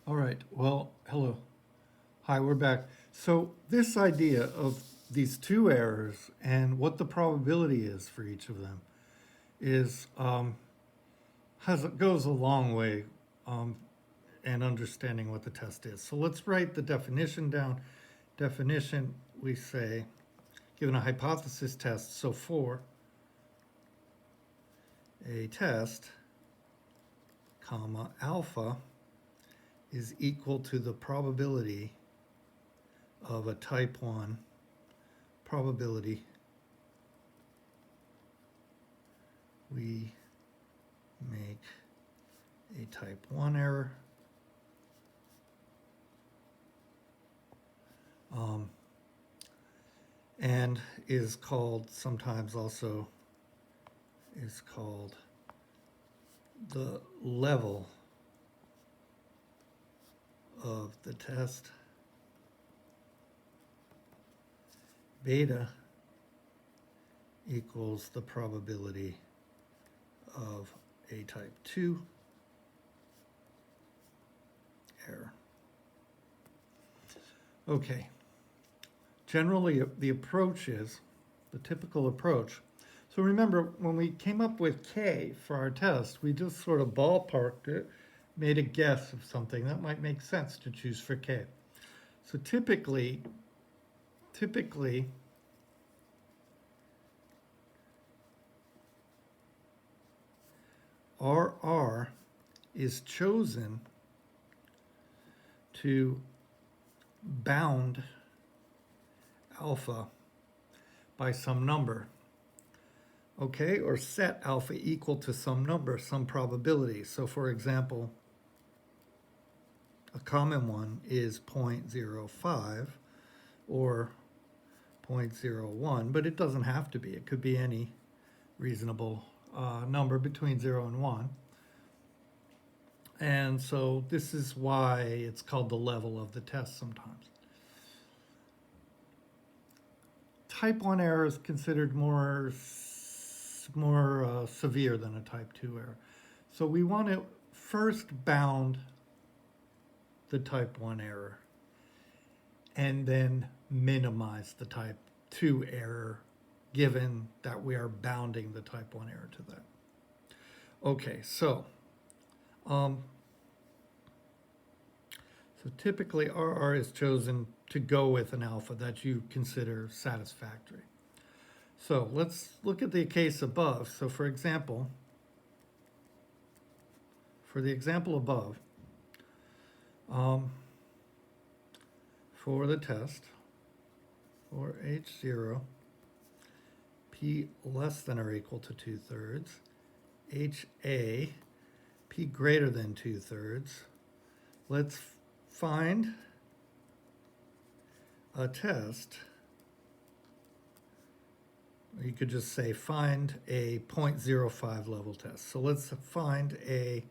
All right. Well, hello. Hi, we're back. So this idea of these two errors and what the probability is for each of them is goes a long way um, in understanding what the test is. So let's write the definition down. Definition: we say, given a hypothesis test. So for a test, comma alpha is equal to the probability of a type 1 probability we make a type 1 error um, and is called sometimes also is called the level of the test. Beta equals the probability of a type 2 error. Okay. Generally, the approach is the typical approach. So remember, when we came up with K for our test, we just sort of ballparked it, made a guess of something that might make sense to choose for K. So typically, RR is chosen to bound alpha by some number, okay, or set alpha equal to some number, some probability. So for example, a common one is 0.05 or 0.01, but it doesn't have to be. It could be any reasonable number between 0 and 1. And so this is why it's called the level of the test sometimes. Type 1 error is considered more severe than a type 2 error. So we want to first bound the type 1 error and then minimize the type 2 error, given that we are bounding the type 1 error to that. Okay, so typically RR is chosen to go with an alpha that you consider satisfactory. So let's look at the case above. So for example, above, for the test, for H0, P less than or equal to 2/3, HA, P greater than 2/3. Let's find a test. You could just say find a 0.05 level test. So let's find a,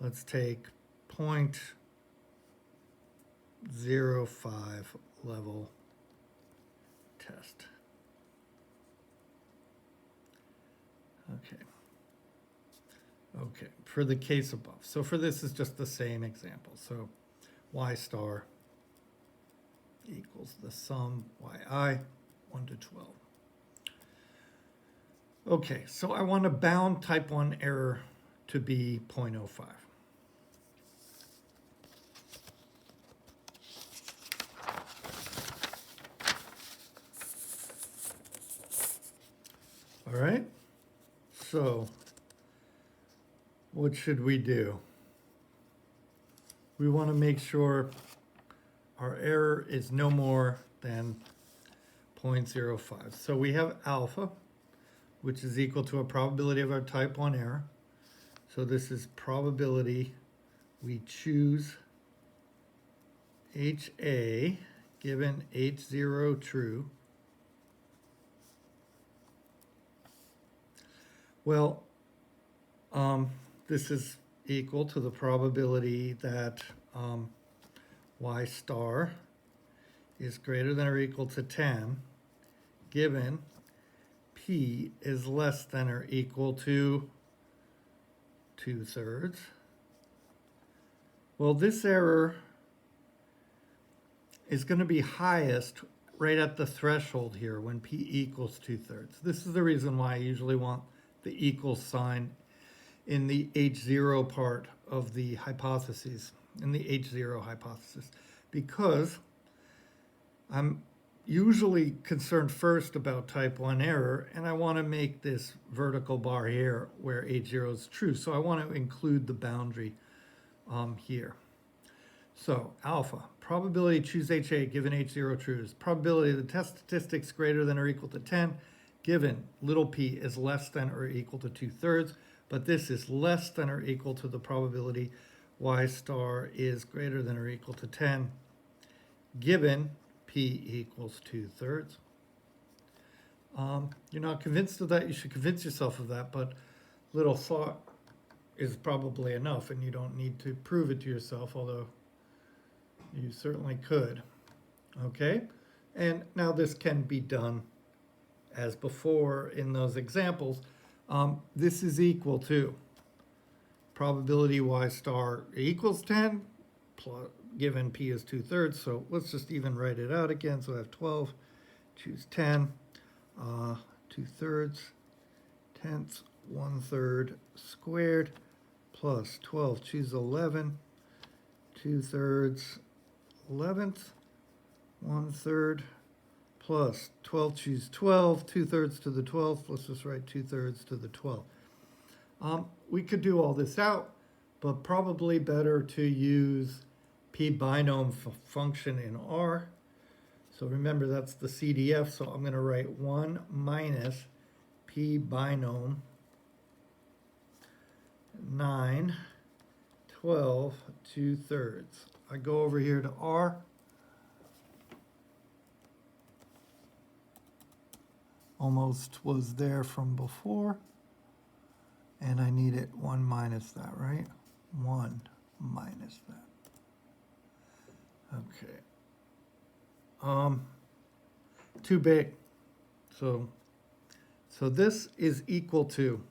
let's take 0.05 level test. Okay. Okay, for the case above. So for this is just the same example. So y star equals the sum yi 1 to 12. Okay, so I want to bound type 1 error to be 0.05. All right, so what should we do? We want to make sure our error is no more than 0.05. So we have alpha, which is equal to a probability of our type 1 error. So this is probability we choose HA given H0 true. Well, this is equal to the probability that y star is greater than or equal to 10 given P is less than or equal to 2/3 Well, this error is going to be highest right at the threshold here when p equals 2/3. This is the reason why I usually want the equal sign in the H0 part of the hypotheses, in the H0 hypothesis, because I'm usually concerned first about type 1 error, and I want to make this vertical bar here where H0 is true. So I want to include the boundary here. So alpha, probability choose HA given H0 true is probability of the test statistics greater than or equal to 10 given little p is less than or equal to 2/3, but this is less than or equal to the probability y star is greater than or equal to 10 given p equals 2/3. You're not convinced of that, you should convince yourself of that, but little thought is probably enough, and you don't need to prove it to yourself, although you certainly could. Okay, and now this can be done as before in those examples. This is equal to probability y star equals 10 plus, given p is 2/3. So let's just even write it out again. So I have 12, choose 10, 2/3, tenths, 1/3 squared, plus 12, choose 11, 2/3, 11th, 1/3, plus 12, choose 12, 2/3 to the 12th. Let's just write 2/3 to the 12th. We could do all this out, but probably better to use p binom function in R. So remember, that's the CDF, so I'm going to write 1 minus p binom 9, 12, 2/3. I go over here to R. Almost was there from before. And I need it 1 minus that, right? 1 minus that. Okay. Too big. So this is equal to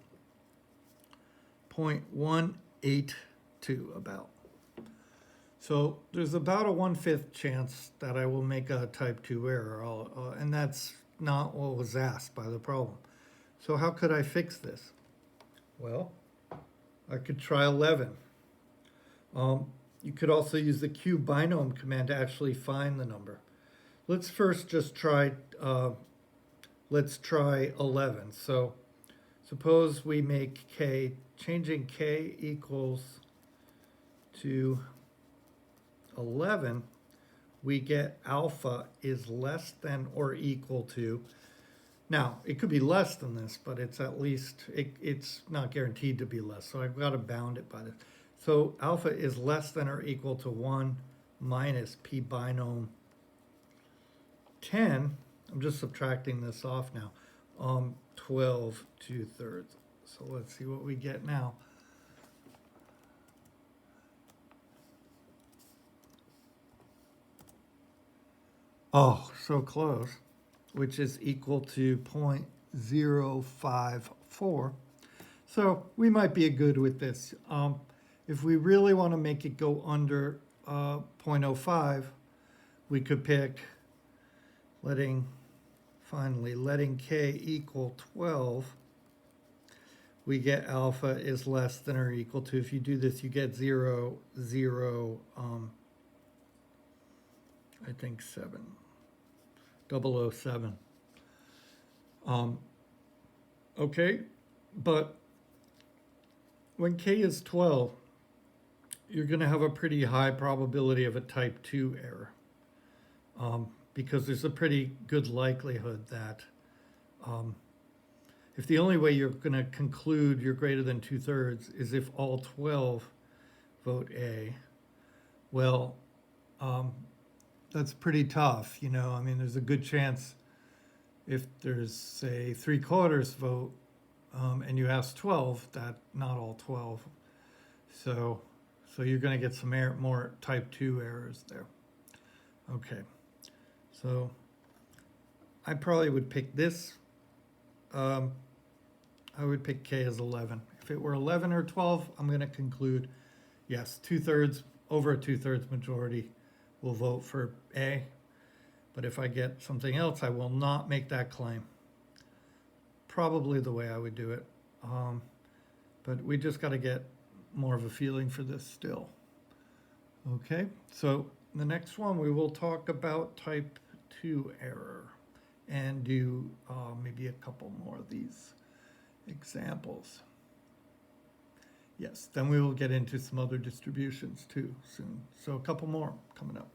0.182 about. So there's about a 1/5 chance that I will make a type 2 error, and that's not what was asked by the problem. So how could I fix this? Well, I could try 11. You could also use the Q binom command to actually find the number. Let's first just try, let's try 11. So suppose we make k, changing k equals to 11, we get alpha is less than or equal to. Now, it could be less than this, but it's at least, it's not guaranteed to be less, so I've got to bound it by this. So alpha is less than or equal to 1 minus p binom 10. I'm just subtracting this off now. 12 2/3. So let's see what we get now. Oh, so close, which is equal to 0.054. So we might be good with this. If we really want to make it go under 0.05, we could pick letting k equal 12. We get alpha is less than or equal to, if you do this, you get 0, 0, I think 7. 007. Okay, but when k is 12, you're going to have a pretty high probability of a type 2 error, because there's a pretty good likelihood that if the only way you're going to conclude you're greater than 2/3 is if all 12 vote A, well, that's pretty tough, you know. I mean, there's a good chance if there's, say, 3/4 vote and you ask 12, that not all 12. So you're going to get some more type 2 errors there. Okay, so I probably would pick this. I would pick k as 11. If it were 11 or 12, I'm going to conclude, yes, 2/3 over a 2/3 majority will vote for A. But if I get something else, I will not make that claim. Probably the way I would do it. But we just got to get more of a feeling for this still. Okay, so the next one we will talk about type 2 error and do maybe a couple more of these examples. Yes, then we will get into some other distributions too soon. So a couple more coming up.